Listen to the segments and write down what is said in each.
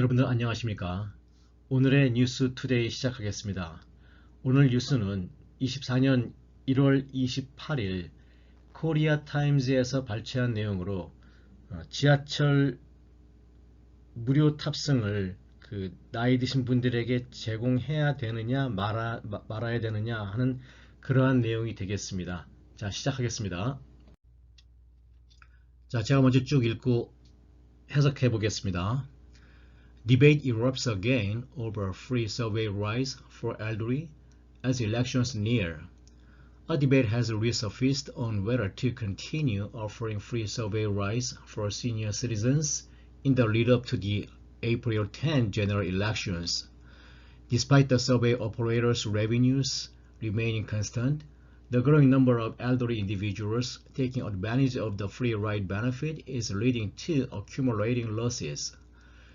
여러분들 안녕하십니까? 오늘의 뉴스 투데이 시작하겠습니다. 오늘 뉴스는 24년 1월 28일 코리아 타임즈에서 발췌한 내용으로 지하철 무료 탑승을 나이 드신 분들에게 제공해야 되느냐 말아야 되느냐 하는 그러한 내용이 되겠습니다. 자, 시작하겠습니다. 자, 제가 먼저 쭉 읽고 해석해 보겠습니다. Debate erupts again over free subway rides for elderly as elections near. A debate has resurfaced on whether to continue offering free subway rides for senior citizens in the lead-up to the April 10 general elections. Despite the subway operators' revenues remaining constant, the growing number of elderly individuals taking advantage of the free ride benefit is leading to accumulating losses.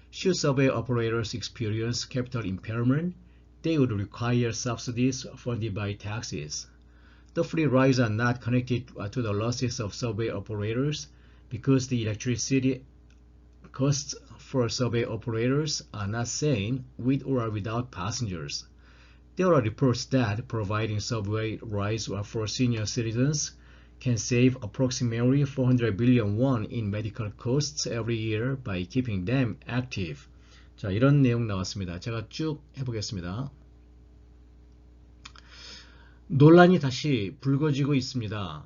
Should subway operators experience capital impairment, they would require subsidies funded by taxes. The free rides are not connected to the losses of subway operators because the electricity costs for subway operators are not same with or without passengers. There are reports that providing subway rides for senior citizens can save approximately 400 billion won in medical costs every year by keeping them active. 자, 이런 내용 나왔습니다. 제가 쭉 해보겠습니다. 논란이 다시 불거지고 있습니다.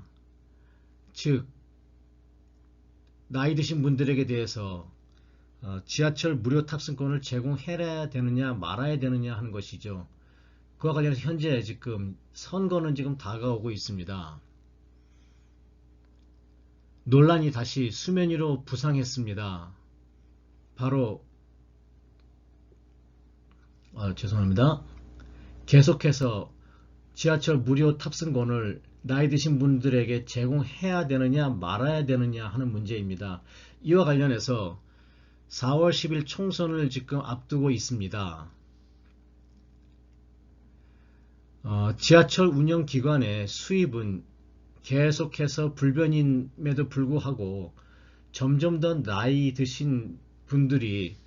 즉, 나이 드신 분들에게 대해서 지하철 무료 탑승권을 제공해야 되느냐 말아야 되느냐 하는 것이죠. 그와 관련해서 현재 지금 선거는 지금 다가오고 있습니다. 논란이 다시 수면 위로 부상했습니다. 바로 죄송합니다. 계속해서 지하철 무료 탑승권을 나이 드신 분들에게 제공해야 되느냐 말아야 되느냐 하는 문제입니다. 이와 관련해서 4월 10일 총선을 지금 앞두고 있습니다. 지하철 운영기관의 수입은 계속해서 불변임에도 불구하고 점점 더 나이 드신 분들이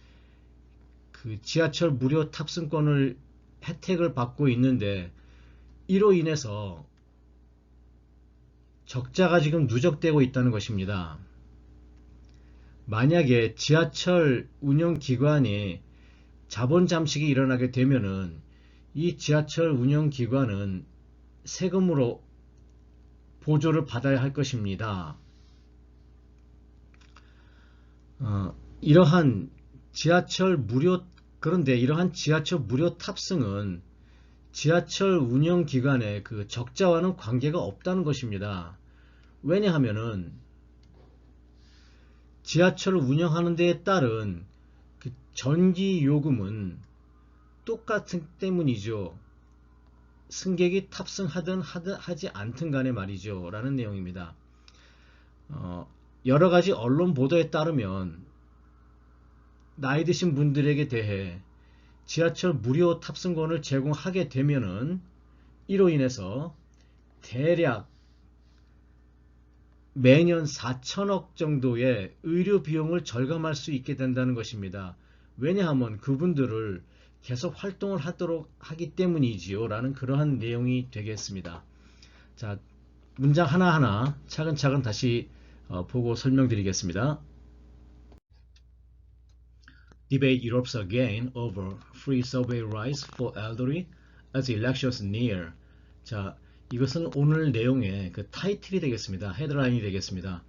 지하철 무료 탑승권을 혜택을 받고 있는데 이로 인해서 적자가 지금 누적되고 있다는 것입니다. 만약에 지하철 운영기관이 자본 잠식이 일어나게 되면은 이 지하철 운영기관은 세금으로 보조를 받아야 할 것입니다. 그런데 이러한 지하철 무료 탑승은 지하철 운영기관의 적자와는 관계가 없다는 것입니다. 왜냐하면은 지하철을 운영하는 데에 따른 전기 요금은 똑같은 때문이죠. 승객이 탑승하든 하지 않든 간에 말이죠. 라는 내용입니다. 여러가지 언론 보도에 따르면 나이 드신 분들에게 대해 지하철 무료 탑승권을 제공하게 되면은 이로 인해서 대략 매년 4천억 정도의 의료 비용을 절감할 수 있게 된다는 것입니다. 왜냐하면 그분들을 계속 활동을 하기 때문이지요. 라는 그러한 내용이 되겠습니다. 자, 문장 하나하나 차근차근 다시 보고 설명드리겠습니다. Debate erupts again over free subway rides for elderly as elections near. 자, 이것은 오늘 내용의 타이틀이 되겠습니다. 헤드라인이 되겠습니다.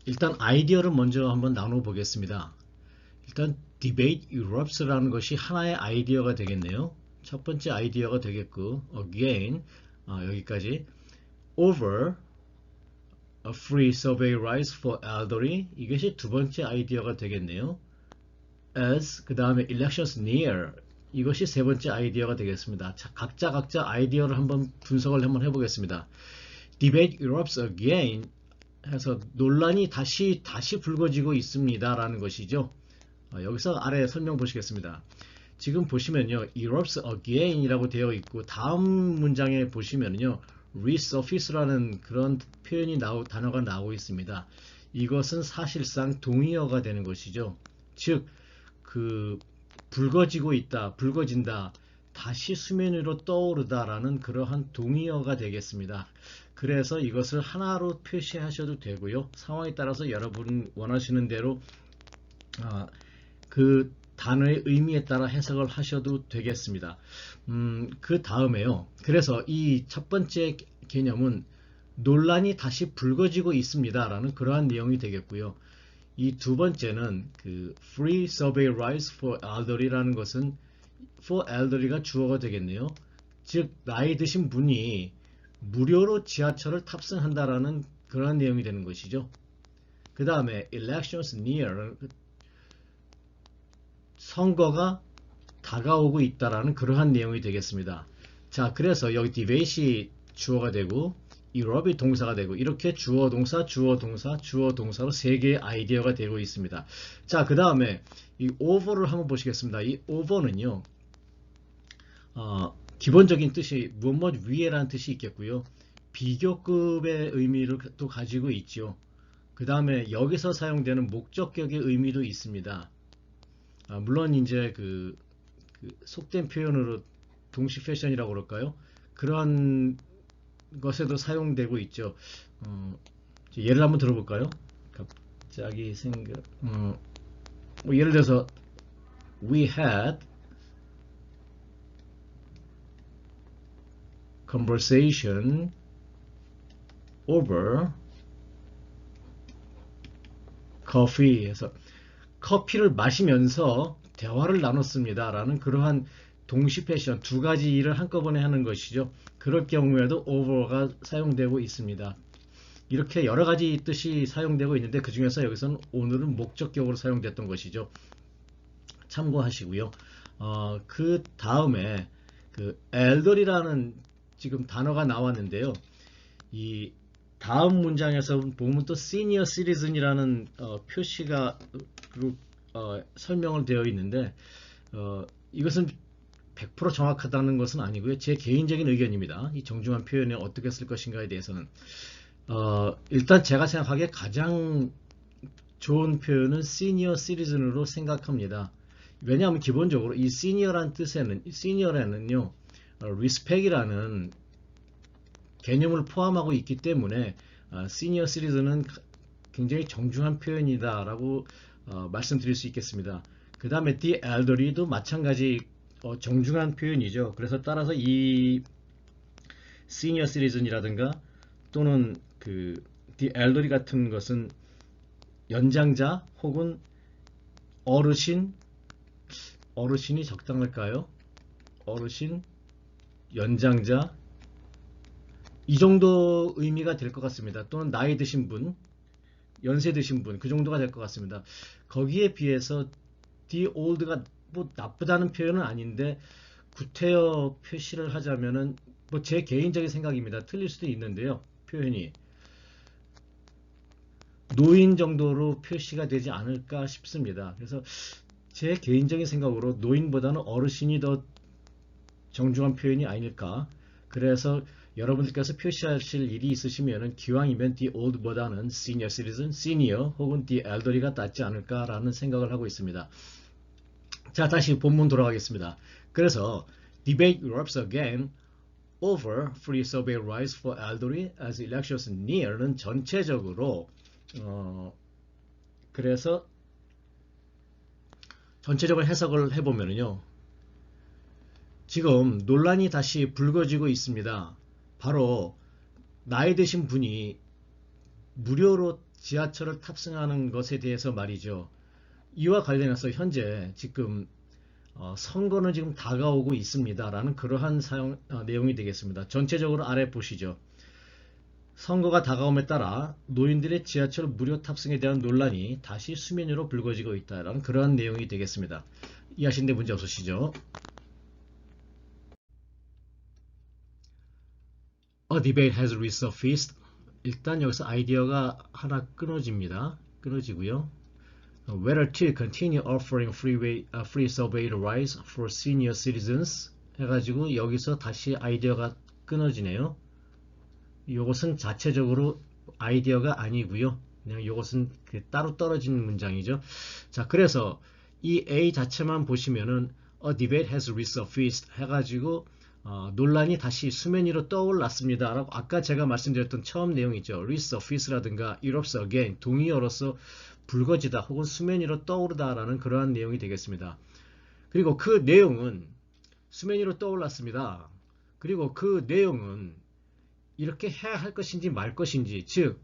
일단 아이디어를 먼저 한번 나눠보겠습니다. 일단 debate erupts라는 것이 하나의 아이디어가 되겠네요. 첫 번째 아이디어가 되겠고 again 여기까지 over a free subway rides for elderly 이것이 두 번째 아이디어가 되겠네요. as 그 다음에 elections near 이것이 세 번째 아이디어가 되겠습니다. 자, 각자 아이디어를 한번 분석을 한번 해보겠습니다. debate erupts again 해서 논란이 다시 불거지고 있습니다 라는 것이죠. 여기서 아래 설명 보시겠습니다. 지금 보시면요 erupts again 이라고 되어 있고 다음 문장에 보시면요 resurface라는 그런 표현이 단어가 나오고 있습니다. 이것은 사실상 동의어가 되는 것이죠. 즉 그 붉어지고 있다, 붉어진다, 다시 수면 위로 떠오르다라는 그러한 동의어가 되겠습니다. 그래서 이것을 하나로 표시하셔도 되고요. 상황에 따라서 여러분 원하시는 대로 그 단어의 의미에 따라 해석을 하셔도 되겠습니다. 그 다음에요. 그래서 이 첫 번째 개념은 논란이 다시 불거지고 있습니다 라는 그러한 내용이 되겠고요. 이 두 번째는 그 free survey rights for elderly라는 것은 for elderly가 주어가 되겠네요. 즉 나이 드신 분이 무료로 지하철을 탑승한다라는 그러한 내용이 되는 것이죠. 그 다음에 elections near, 선거가 다가오고 있다라는 그러한 내용이 되겠습니다. 자, 그래서 여기 debate이 주어가 되고 Europe이 동사가 되고 이렇게 주어 동사 주어 동사 주어 동사로 세 개의 아이디어가 되고 있습니다. 자, 그 다음에 이 over를 한번 보시겠습니다. 이 over는요 기본적인 뜻이 무엇 위에라는 뜻이 있겠고요. 비교급의 의미를 또 가지고 있죠. 그 다음에 여기서 사용되는 목적격의 의미도 있습니다. 물론 이제 그 속된 표현으로 동시 패션이라고 그럴까요? 그런 것에도 사용되고 있죠. 예를 한번 들어볼까요? 갑자기 예를 들어서 we had conversation over coffee 해서 커피를 마시면서 대화를 나눴습니다 라는 그러한 동시 패션 두 가지 일을 한꺼번에 하는 것이죠. 그럴 경우에도 over가 사용되고 있습니다. 이렇게 여러 가지 뜻이 사용되고 있는데 그 중에서 여기서는 오늘은 목적격으로 사용됐던 것이죠. 참고하시고요. 그 다음에 그 elder이라는 지금 단어가 나왔는데요. 이 다음 문장에서 보면 또 senior citizen이라는 표시가 설명을 되어 있는데 이것은 100% 정확하다는 것은 아니고요. 제 개인적인 의견입니다. 이 정중한 표현에 어떻게 쓸 것인가에 대해서는 일단 제가 생각하기에 가장 좋은 표현은 senior citizen으로 생각합니다. 왜냐하면 기본적으로 이 senior란 뜻에는 senior에는요 respect이라는 개념을 포함하고 있기 때문에 senior citizen은 굉장히 정중한 표현이다 라고 말씀드릴 수 있겠습니다. 그 다음에 the elderly도 마찬가지 정중한 표현이죠. 그래서 따라서 이 senior citizen이라든가 또는 그 the elderly 같은 것은 연장자 혹은 어르신이 적당할까요? 어르신, 연장자 이 정도 의미가 될 것 같습니다. 또는 나이 드신 분, 연세 드신 분, 그 정도가 될 것 같습니다. 거기에 비해서 the old가 뭐 나쁘다는 표현은 아닌데 구태여 표시를 하자면은 뭐 제 개인적인 생각입니다. 틀릴 수도 있는데요. 표현이 노인 정도로 표시가 되지 않을까 싶습니다. 그래서 제 개인적인 생각으로 노인보다는 어르신이 더 정중한 표현이 아닐까. 그래서 여러분들께서 표시하실 일이 있으시면은 기왕이면 the old보다는 senior citizen, senior 혹은 the elderly가 낫지 않을까라는 생각을 하고 있습니다. 자, 다시 본문 돌아가겠습니다. 그래서 debate erupts again over free survey rights for elderly as elections near는 전체적으로 그래서 전체적으로 해석을 해보면요. 지금 논란이 다시 불거지고 있습니다. 바로 나이 드신 분이 무료로 지하철을 탑승하는 것에 대해서 말이죠. 이와 관련해서 현재 지금 선거는 지금 다가오고 있습니다. 라는 그러한 내용이 되겠습니다. 전체적으로 아래 보시죠. 선거가 다가옴에 따라 노인들의 지하철 무료 탑승에 대한 논란이 다시 수면 위로 불거지고 있다라는 그러한 내용이 되겠습니다. 이해하시는데 문제 없으시죠? A debate has resurfaced. 일단 여기서 아이디어가 하나 끊어집니다. 끊어지고요. Whether to continue offering free survey rights for senior citizens 해가지고 여기서 다시 아이디어가 끊어지네요. 이것은 자체적으로 아이디어가 아니고요. 그냥 이것은 따로 떨어진 문장이죠. 자, 그래서 이 A 자체만 보시면은 A debate has resurfaced 해가지고 논란이 다시 수면 위로 떠올랐습니다 라고 아까 제가 말씀드렸던 처음 내용이죠. resurface라든가 erupts again 동의어로서 불거지다 혹은 수면 위로 떠오르다 라는 그러한 내용이 되겠습니다. 그리고 그 내용은 수면 위로 떠올랐습니다. 그리고 그 내용은 이렇게 해야 할 것인지 말 것인지, 즉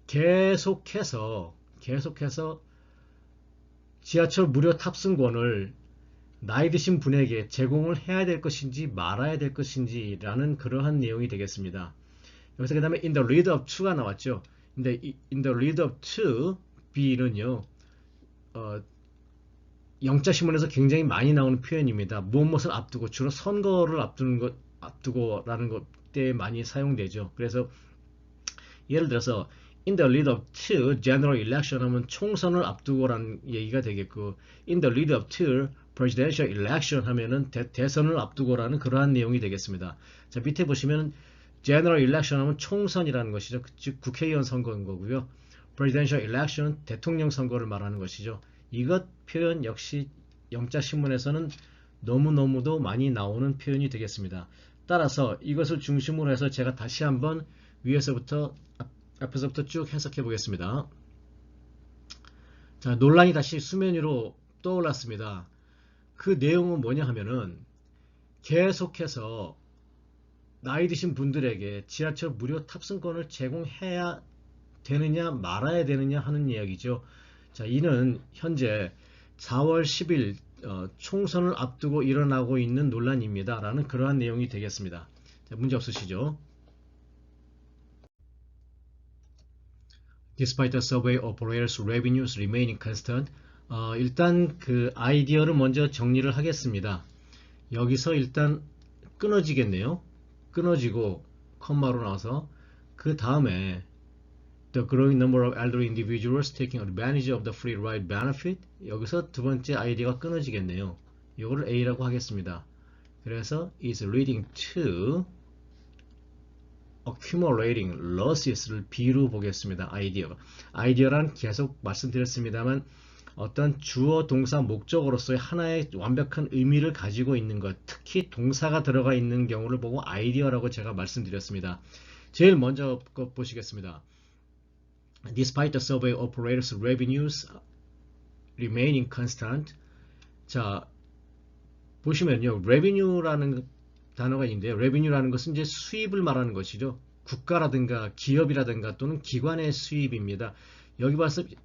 계속해서 지하철 무료 탑승권을 나이 드신 분에게 제공을 해야 될 것인지 말아야 될 것인지 라는 그러한 내용이 되겠습니다. 여기서 그 다음에 in the lead up to가 나왔죠. 근데 in the lead up to B는요 영자신문에서 굉장히 많이 나오는 표현입니다. 무엇을 앞두고, 주로 선거를 앞두고라는 것 때 많이 사용되죠. 그래서 예를 들어서 in the lead up to general election 하면 총선을 앞두고라는 얘기가 되겠고, in the lead up to presidential election 하면은 대선을 앞두고라는 그러한 내용이 되겠습니다. 자, 밑에 보시면 general election 하면 총선이라는 것이죠. 즉 국회의원 선거인 거고요. presidential election 대통령 선거를 말하는 것이죠. 이것 표현 역시 영자신문에서는 너무너무도 많이 나오는 표현이 되겠습니다. 따라서 이것을 중심으로 해서 제가 다시 한번 위에서부터 앞에서부터 쭉 해석해 보겠습니다. 자, 논란이 다시 수면 위로 떠올랐습니다. 그 내용은 뭐냐 하면은 계속해서 나이 드신 분들에게 지하철 무료 탑승권을 제공해야 되느냐 말아야 되느냐 하는 이야기죠. 자, 이는 현재 4월 10일 총선을 앞두고 일어나고 있는 논란입니다 라는 그러한 내용이 되겠습니다. 자, 문제 없으시죠? Despite the survey operators revenues remaining constant, 일단 그 아이디어를 먼저 정리를 하겠습니다. 여기서 일단 끊어지겠네요. 끊어지고 컴마로 나와서 그 다음에 The growing number of elderly individuals taking advantage of the free ride benefit. 여기서 두 번째 아이디어가 끊어지겠네요. 이거를 A라고 하겠습니다. 그래서 is leading to accumulating losses를 B로 보겠습니다. 아이디어란 계속 말씀드렸습니다만 어떤 주어 동사 목적어로서의 하나의 완벽한 의미를 가지고 있는 것, 특히 동사가 들어가 있는 경우를 보고 아이디어라고 제가 말씀드렸습니다. 제일 먼저 거 보시겠습니다. Despite the survey operators' revenues remaining constant. 자, 보시면요, revenue라는 단어가 있는데요. revenue라는 것은 이제 수입을 말하는 것이죠. 국가라든가 기업이라든가 또는 기관의 수입입니다. 여기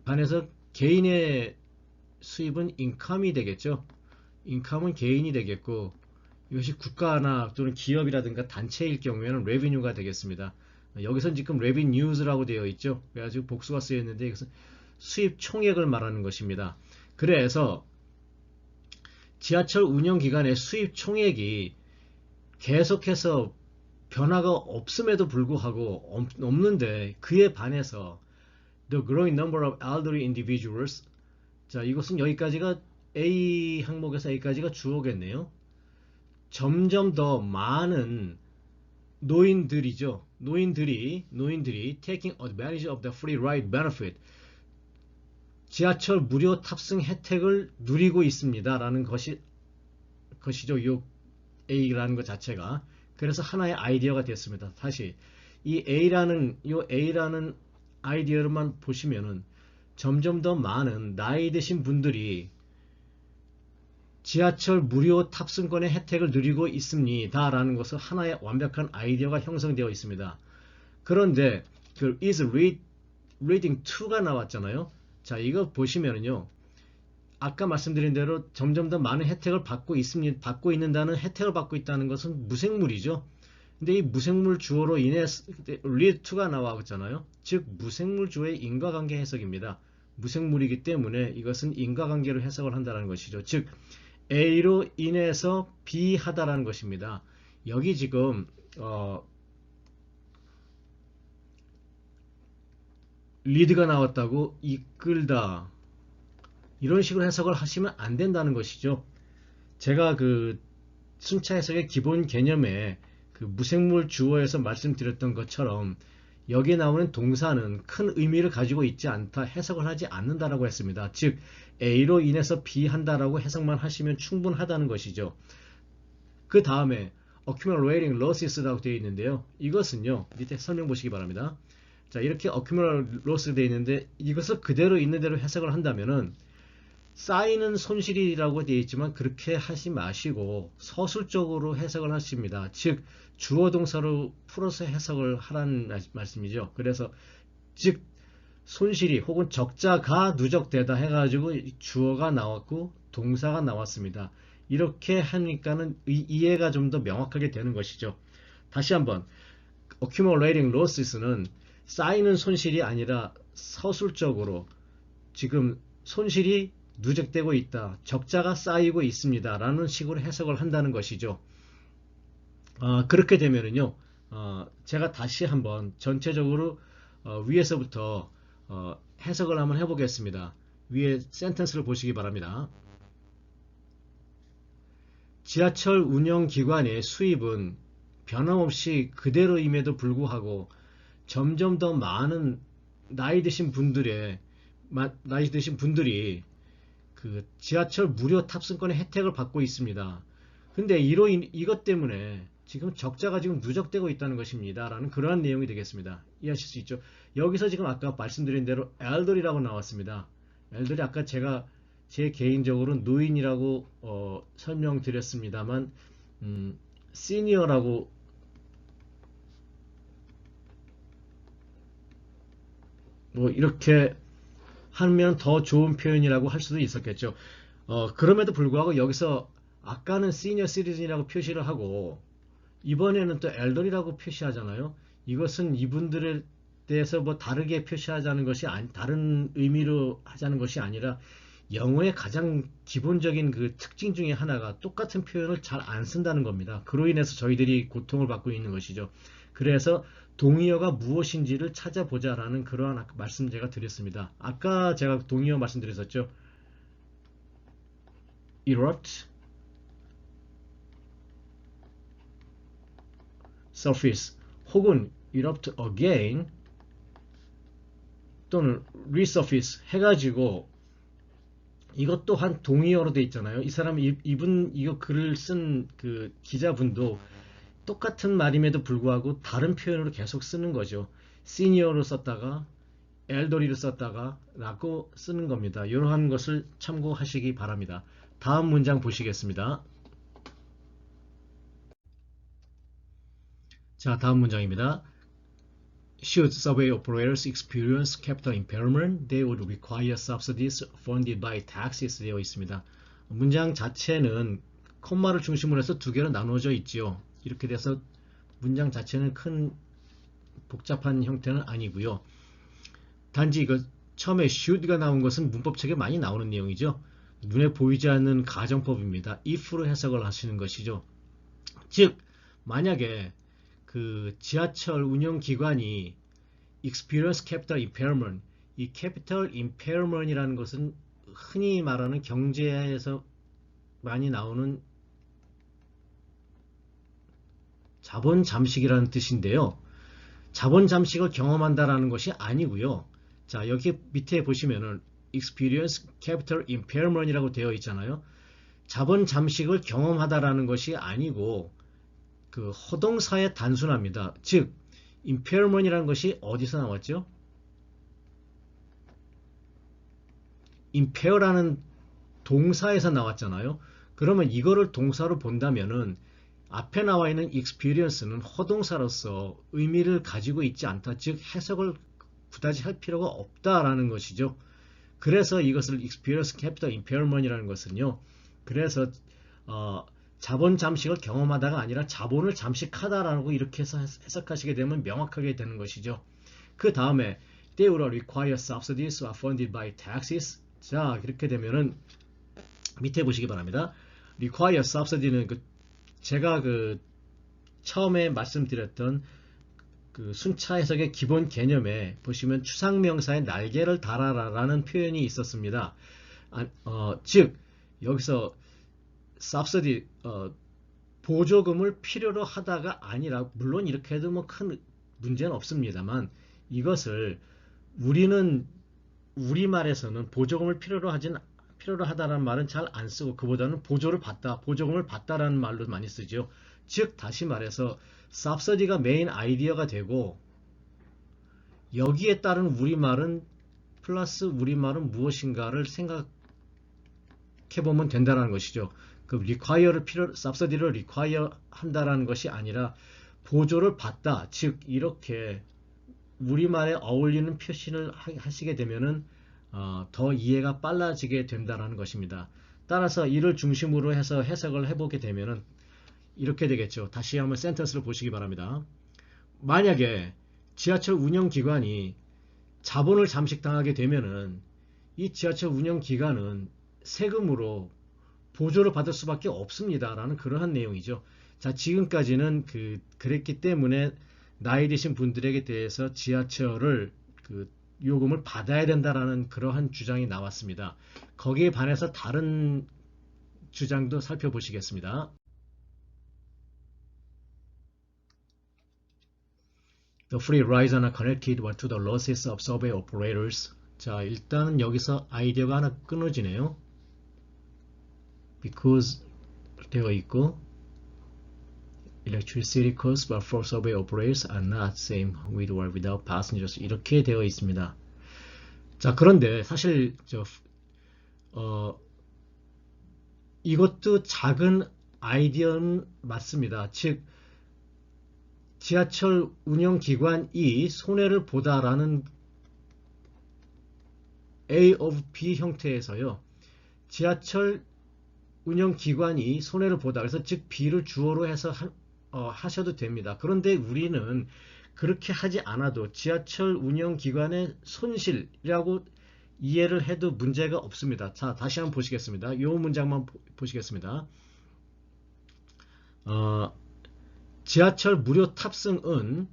반해서 개인의 수입은 income이 되겠죠. income은 개인이 되겠고, 이것이 국가나 또는 기업이라든가 단체일 경우에는 revenue가 되겠습니다. 여기선 지금 revenues라고 되어 있죠. 그래가지고 복수가 쓰여 있는데 이것은 수입 총액을 말하는 것입니다. 그래서 지하철 운영 기간의 수입 총액이 계속해서 변화가 없음에도 불구하고 없는데 그에 반해서 the growing number of elderly individuals. 자, 이것은 여기까지가 A 항목에서 A까지가 주어겠네요. 점점 더 많은 노인들이죠. 노인들이 taking advantage of the free ride benefit. 지하철 무료 탑승 혜택을 누리고 있습니다. 라는 것이죠. 이 A라는 것 자체가. 그래서 하나의 아이디어가 됐습니다. 다시 이 A라는 아이디어만 보시면은 점점 더 많은 나이 드신 분들이 지하철 무료 탑승권의 혜택을 누리고 있습니다 라는 것은 하나의 완벽한 아이디어가 형성되어 있습니다. 그런데 그 is reading to가 나왔잖아요. 자, 이거 보시면은요, 아까 말씀드린 대로 점점 더 많은 혜택을 받고 있는다는 혜택을 받고 있다는 것은 무생물이죠. 근데 이 무생물 주어로 인해서 read to가 나왔잖아요. 즉 무생물 주어의 인과관계 해석입니다. 무생물이기 때문에 이것은 인과관계로 해석을 한다는 것이죠. 즉 A로 인해서 B 하다라는 것입니다. 여기 지금 리드가 나왔다고 이끌다 이런 식으로 해석을 하시면 안 된다는 것이죠. 제가 그 순차 해석의 기본 개념에 그 무생물 주어에서 말씀드렸던 것처럼 여기에 나오는 동사는 큰 의미를 가지고 있지 않다, 해석을 하지 않는다라고 했습니다. 즉 A로 인해서 B 한다라고 해석만 하시면 충분하다는 것이죠. 그 다음에 accumulating losses라고 되어 있는데요. 이것은요, 밑에 설명 보시기 바랍니다. 자, 이렇게 accumulating loss 되어 있는데 이것을 그대로 있는 대로 해석을 한다면은 쌓이는 손실이라고 되어 있지만 그렇게 하지 마시고 서술적으로 해석을 하십니다. 즉 주어 동사로 풀어서 해석을 하라는 말씀이죠. 그래서 즉 손실이 혹은 적자가 누적되다 해가지고 주어가 나왔고 동사가 나왔습니다. 이렇게 하니까는 이해가 좀 더 명확하게 되는 것이죠. 다시 한번 accumulating losses는 쌓이는 손실이 아니라 서술적으로 지금 손실이 누적되고 있다, 적자가 쌓이고 있습니다 라는 식으로 해석을 한다는 것이죠. 그렇게 되면은요, 제가 다시 한번 전체적으로 위에서부터 해석을 한번 해보겠습니다. 위에 센텐스를 보시기 바랍니다. 지하철 운영기관의 수입은 변함없이 그대로임에도 불구하고 점점 더 많은 나이 드신 분들이 그 지하철 무료 탑승권의 혜택을 받고 있습니다. 근데 이것 때문에 지금 적자가 지금 누적되고 있다는 것입니다. 라는 그러한 내용이 되겠습니다. 이해하실 수 있죠? 여기서 지금 아까 말씀드린 대로 엘더리라고 나왔습니다. 엘더리 아까 제가 제 개인적으로 노인이라고 설명드렸습니다만 시니어라고 뭐 이렇게 하면 더 좋은 표현이라고 할 수도 있었겠죠. 그럼에도 불구하고 여기서 아까는 시니어 시리즌이라고 표시를 하고 이번에는 또 엘더리라고 표시하잖아요. 이것은 이분들에 대해서 뭐 다르게 표시하자는 것이 다른 의미로 하자는 것이 아니라 영어의 가장 기본적인 그 특징 중에 하나가 똑같은 표현을 잘 안 쓴다는 겁니다. 그로 인해서 저희들이 고통을 받고 있는 것이죠. 그래서 동의어가 무엇인지를 찾아보자라는 그러한 말씀 제가 드렸습니다. 아까 제가 동의어 말씀드렸었죠. erupt, surface 혹은 erupt again 또는 resurface 해가지고 이것 또한 동의어로 돼 있잖아요. 이 사람 이거 글을 쓴 그 기자분도 똑같은 말임에도 불구하고 다른 표현으로 계속 쓰는 거죠. 시니어로 썼다가 엘더리로 썼다가 라고 쓰는 겁니다. 이러한 것을 참고하시기 바랍니다. 다음 문장 보시겠습니다. 자, 다음 문장입니다. Should subway operators experience capital impairment, they would require subsidies funded by taxes 되어 있습니다. 문장 자체는 콤마를 중심으로 해서 두 개로 나누어져 있지요. 이렇게 돼서 문장 자체는 큰 복잡한 형태는 아니고요. 단지 이거 처음에 should가 나온 것은 문법책에 많이 나오는 내용이죠. 눈에 보이지 않는 가정법입니다. if로 해석을 하시는 것이죠. 즉 만약에 그 지하철 운영기관이 experience capital impairment, 이 capital impairment이라는 것은 흔히 말하는 경제에서 많이 나오는 자본 잠식이라는 뜻인데요. 자본 잠식을 경험한다라는 것이 아니고요. 자, 여기 밑에 보시면은 experience capital impairment이라고 되어 있잖아요. 자본 잠식을 경험하다라는 것이 아니고 그 허동사의 단순합니다. 즉 impairment이라는 것이 어디서 나왔죠? impair라는 동사에서 나왔잖아요. 그러면 이거를 동사로 본다면은 앞에 나와 있는 experience는 허동사로서 의미를 가지고 있지 않다. 즉 해석을 그다지 할 필요가 없다라는 것이죠. 그래서 이것을 experience capital impairment이라는 것은요. 그래서 자본 잠식을 경험하다가 아니라 자본을 잠식하다라고 이렇게 해서 해석하시게 되면 명확하게 되는 것이죠. 그 다음에 they will require subsidies are funded by taxes. 자, 이렇게 되면은 밑에 보시기 바랍니다. require subsidy는 제가 처음에 말씀드렸던 그 순차 해석의 기본 개념에 보시면 추상명사의 날개를 달아라라는 표현이 있었습니다. 즉 여기서 subsidy 보조금을 필요로 하다가 아니라 물론 이렇게 해도 뭐 큰 문제는 없습니다만 이것을 우리는 우리말에서는 보조금을 필요로 하다라는 말은 잘 안 쓰고 그보다는 보조금을 받다라는 말로 많이 쓰죠. 즉 다시 말해서 subsidy가 메인 아이디어가 되고 여기에 따른 우리말은 플러스 우리말은 무엇인가를 생각해보면 된다는 것이죠. 그 subsidy를 require 한다라는 것이 아니라 보조를 받다. 즉 이렇게 우리말에 어울리는 표시를 하시게 되면은 더 이해가 빨라지게 된다는 것입니다. 따라서 이를 중심으로 해서 해석을 해보게 되면은 이렇게 되겠죠. 다시 한번 센텐스를 보시기 바랍니다. 만약에 지하철 운영기관이 자본을 잠식당하게 되면은 이 지하철 운영기관은 세금으로 보조를 받을 수밖에 없습니다. 라는 그러한 내용이죠. 자, 지금까지는 그랬기 때문에 나이 드신 분들에게 대해서 지하철을 요금을 받아야 된다라는 그러한 주장이 나왔습니다. 거기에 반해서 다른 주장도 살펴보시겠습니다. The free rides are not connected to the losses of subway operators. 자, 일단은 여기서 아이디어가 하나 끊어지네요. Because 되어 있고 Electricity costs for subway operators are not same with or without passengers. 이렇게 되어 있습니다. 자, 그런데 사실 이것도 작은 아이디어는 맞습니다. 즉 지하철 운영기관이 손해를 보다라는 A of B 형태에서요. 지하철 운영기관이 손해를 보다. 그래서 즉 B를 주어로 해서 하셔도 됩니다. 그런데 우리는 그렇게 하지 않아도 지하철 운영기관의 손실이라고 이해를 해도 문제가 없습니다. 자, 다시 한번 보시겠습니다. 이 문장만 보시겠습니다. 지하철 무료 탑승은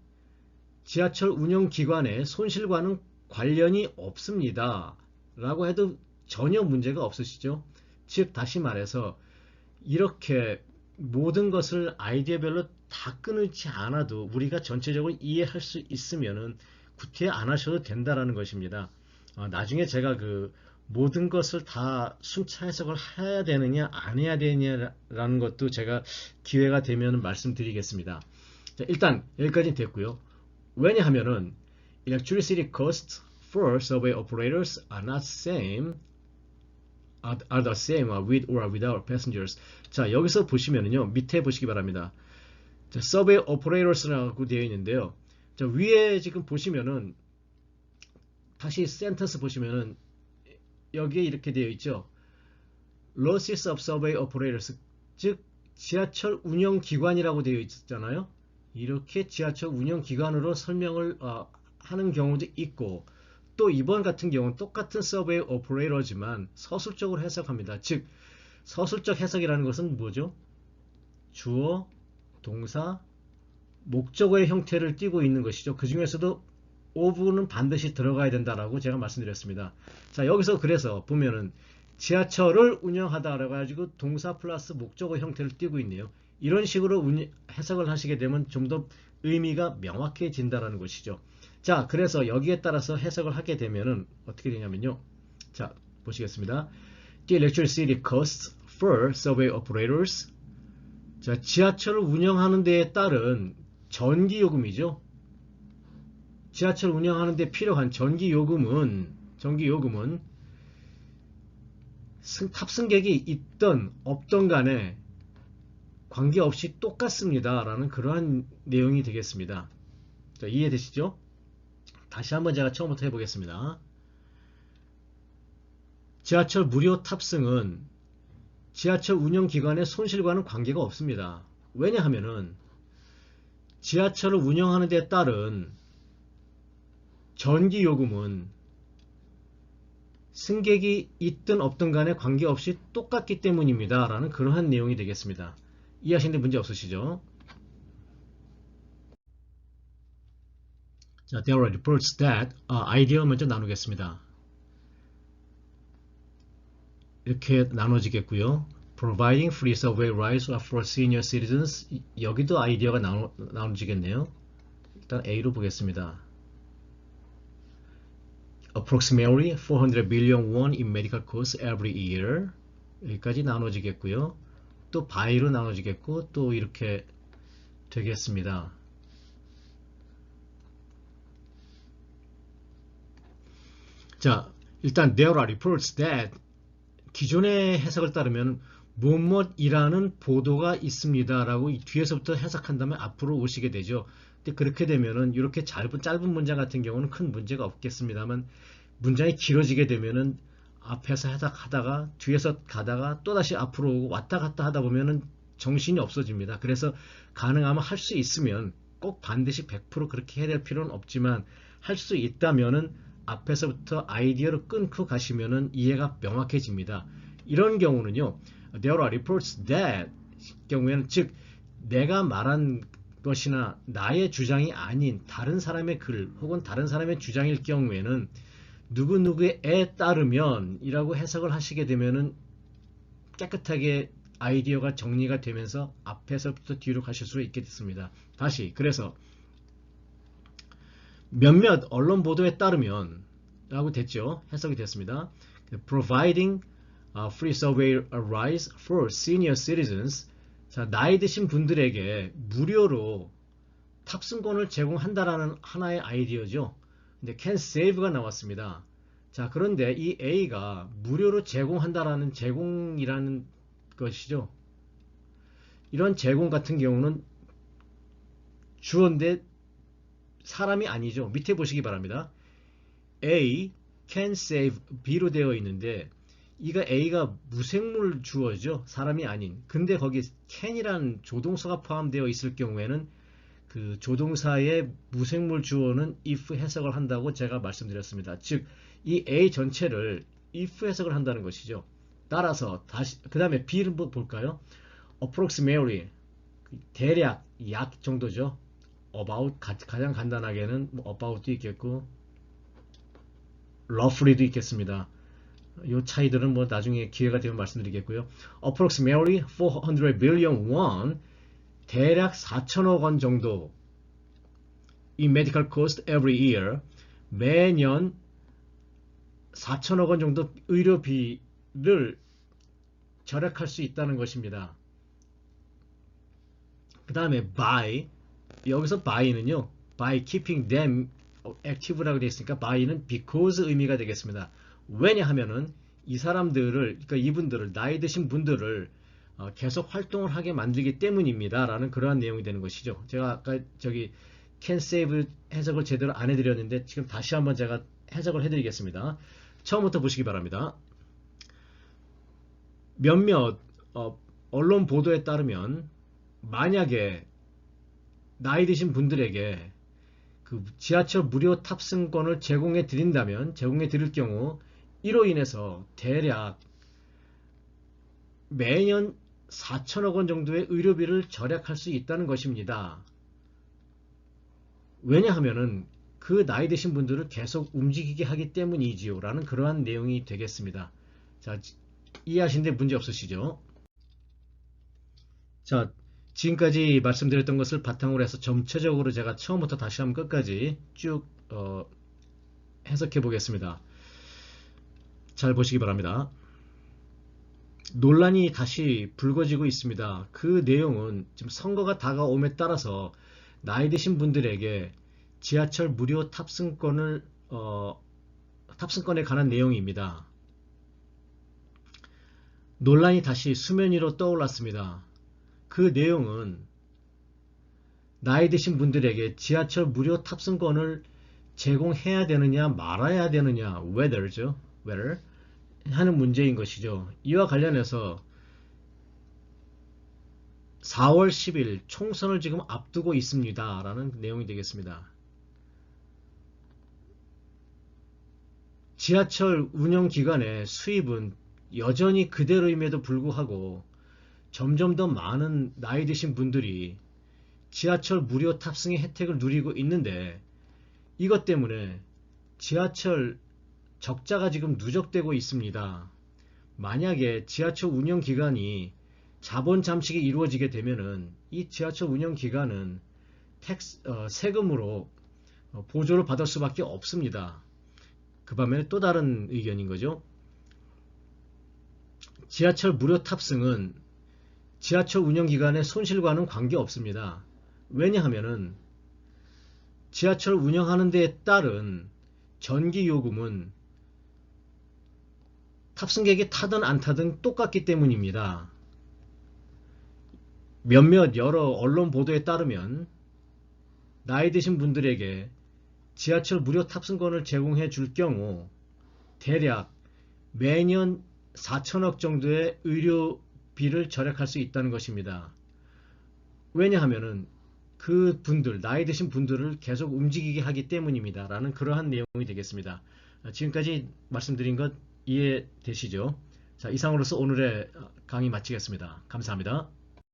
지하철 운영기관의 손실과는 관련이 없습니다. 라고 해도 전혀 문제가 없으시죠? 즉 다시 말해서 이렇게 모든 것을 아이디어별로 다 끊지 않아도 우리가 전체적으로 이해할 수 있으면은 구태 안 하셔도 된다라는 것입니다. 나중에 제가 모든 것을 다 순차 해석을 해야 되느냐 안 해야 되느냐라는 것도 제가 기회가 되면 말씀드리겠습니다. 자, 일단 여기까지는 됐고요. 왜냐하면은 electricity costs for subway operators are the same with or without passengers. 자, 여기서 보시면은요, 밑에 보시기 바랍니다. 자, subway operators라고 되어 있는데요. 자, 위에 지금 보시면은 다시 센텐스 보시면은 여기에 이렇게 되어 있죠. losses of subway operators, 즉 지하철 운영기관이라고 되어 있잖아요. 이렇게 지하철 운영기관으로 설명을 하는 경우도 있고 또 이번 같은 경우는 똑같은 서브웨이 오퍼레이터지만 서술적으로 해석합니다. 즉 서술적 해석이라는 것은 뭐죠? 주어, 동사, 목적어의 형태를 띠고 있는 것이죠. 그 중에서도 of는 반드시 들어가야 된다라고 제가 말씀드렸습니다. 자, 여기서 그래서 보면은 지하철을 운영하다라고 해가지고 동사 플러스 목적어 형태를 띠고 있네요. 이런 식으로 해석을 하시게 되면 좀 더 의미가 명확해진다라는 것이죠. 자, 그래서 여기에 따라서 해석을 하게 되면은 어떻게 되냐면요. 자, 보시겠습니다. The electricity costs for subway operators. 자, 지하철을 운영하는 데에 따른 전기요금이죠. 지하철 운영하는 데 필요한 전기요금은 탑승객이 있던 없던 간에 관계없이 똑같습니다. 라는 그러한 내용이 되겠습니다. 자, 이해되시죠? 다시 한번 제가 처음부터 해보겠습니다. 지하철 무료 탑승은 지하철 운영기관의 손실과는 관계가 없습니다. 왜냐하면은 지하철을 운영하는 데 따른 전기요금은 승객이 있든 없든 간에 관계없이 똑같기 때문입니다. 라는 그러한 내용이 되겠습니다. 이해하시는데 문제 없으시죠? 자, there are reports that 아이디어 먼저 나누겠습니다. 이렇게 나눠지겠고요. Providing free subway rides for senior citizens. 여기도 아이디어가 나눠지겠네요. 일단 A로 보겠습니다. Approximately 400 billion won in medical costs every year. 여기까지 나눠지겠고요. 또 by로 나눠지겠고 또 이렇게 되겠습니다. 자, 일단 there are reports that 기존의 해석을 따르면 무엇이라는 보도가 있습니다 라고 뒤에서부터 해석한다면 앞으로 오시게 되죠. 근데 그렇게 되면은 이렇게 짧은 문장 같은 경우는 큰 문제가 없겠습니다만 문장이 길어지게 되면은 앞에서 해석하다가 뒤에서 가다가 또다시 앞으로 오고 왔다 갔다 하다 보면은 정신이 없어집니다. 그래서 가능하면 할 수 있으면 꼭 반드시 100% 그렇게 해야 될 필요는 없지만 할 수 있다면은 앞에서부터 아이디어를 끊고 가시면은 이해가 명확해집니다. 이런 경우는요, there are reports that 경우에는 즉 내가 말한 것이나 나의 주장이 아닌 다른 사람의 글 혹은 다른 사람의 주장일 경우에는 누구누구에 따르면 이라고 해석을 하시게 되면은 깨끗하게 아이디어가 정리가 되면서 앞에서부터 뒤로 가실 수 있게 됐습니다. 다시 그래서 몇몇 언론 보도에 따르면 라고 됐죠. 해석이 됐습니다. Providing free survey rights for senior citizens. 자, 나이 드신 분들에게 무료로 탑승권을 제공한다라는 하나의 아이디어죠. 근데 can save가 나왔습니다. 자, 그런데 이 A가 무료로 제공한다라는 제공이라는 것이죠. 이런 제공 같은 경우는 주어인데 사람이 아니죠. 밑에 보시기 바랍니다. A can save B로 되어 있는데 A가 무생물 주어죠. 사람이 아닌. 근데 거기 can이라는 조동사가 포함되어 있을 경우에는 그 조동사의 무생물 주어는 if 해석을 한다고 제가 말씀드렸습니다. 즉, 이 A 전체를 if 해석을 한다는 것이죠. 따라서 다시 그 다음에 B를 볼까요? approximately 대략 약 정도죠. about 가장 간단하게는 about도 있겠고 roughly도 있겠습니다. 이 차이들은 뭐 나중에 기회가 되면 말씀드리겠고요. approximately 400 billion won 대략 4천억 원 정도 in medical cost every year 매년 4천억 원 정도 의료비를 절약할 수 있다는 것입니다. 그 다음에 by 여기서 by는요 by keeping them active라고 되어 있으니까 by는 because 의미가 되겠습니다. 왜냐하면은 이 사람들을 그러니까 이분들을 나이 드신 분들을 계속 활동을 하게 만들기 때문입니다 라는 그러한 내용이 되는 것이죠. 제가 아까 저기 can save 해석을 제대로 안 해드렸는데 지금 다시 한번 제가 해석을 해드리겠습니다. 처음부터 보시기 바랍니다. 몇몇 언론 보도에 따르면 만약에 나이 드신 분들에게 그 지하철 무료 탑승권을 제공해 드릴 경우 이로 인해서 대략 매년 4천억 원 정도의 의료비를 절약할 수 있다는 것입니다. 왜냐하면은 그 나이 드신 분들을 계속 움직이게 하기 때문이지요 라는 그러한 내용이 되겠습니다. 자, 이해하시는데 문제 없으시죠? 자, 지금까지 말씀드렸던 것을 바탕으로 해서 전체적으로 제가 처음부터 다시 한번 끝까지 쭉 해석해 보겠습니다. 잘 보시기 바랍니다. 논란이 다시 불거지고 있습니다. 그 내용은 지금 선거가 다가옴에 따라서 나이 드신 분들에게 지하철 무료 탑승권에 관한 내용입니다. 논란이 다시 수면 위로 떠올랐습니다. 그 내용은 나이 드신 분들에게 지하철 무료 탑승권을 제공해야 되느냐 말아야 되느냐 whether 하는 문제인 것이죠. 이와 관련해서 4월 10일 총선을 지금 앞두고 있습니다 라는 내용이 되겠습니다. 지하철 운영기관의 수입은 여전히 그대로임에도 불구하고 점점 더 많은 나이 드신 분들이 지하철 무료 탑승의 혜택을 누리고 있는데 이것 때문에 지하철 적자가 지금 누적되고 있습니다. 만약에 지하철 운영기관이 자본 잠식이 이루어지게 되면은 이 지하철 운영기관은 세금으로 보조를 받을 수밖에 없습니다. 그 반면에 또 다른 의견인 거죠. 지하철 무료 탑승은 지하철 운영기관의 손실과는 관계없습니다. 왜냐하면은 지하철 운영하는 데에 따른 전기요금은 탑승객이 타든 안 타든 똑같기 때문입니다. 몇몇 여러 언론 보도에 따르면 나이 드신 분들에게 지하철 무료 탑승권을 제공해 줄 경우 대략 매년 4천억 정도의 의료비를 절약할 수 있다는 것입니다. 왜냐하면은 그 분들, 나이 드신 분들을 계속 움직이게 하기 때문입니다. 라는 그러한 내용이 되겠습니다. 지금까지 말씀드린 것 이해되시죠? 자, 이상으로서 오늘의 강의 마치겠습니다. 감사합니다.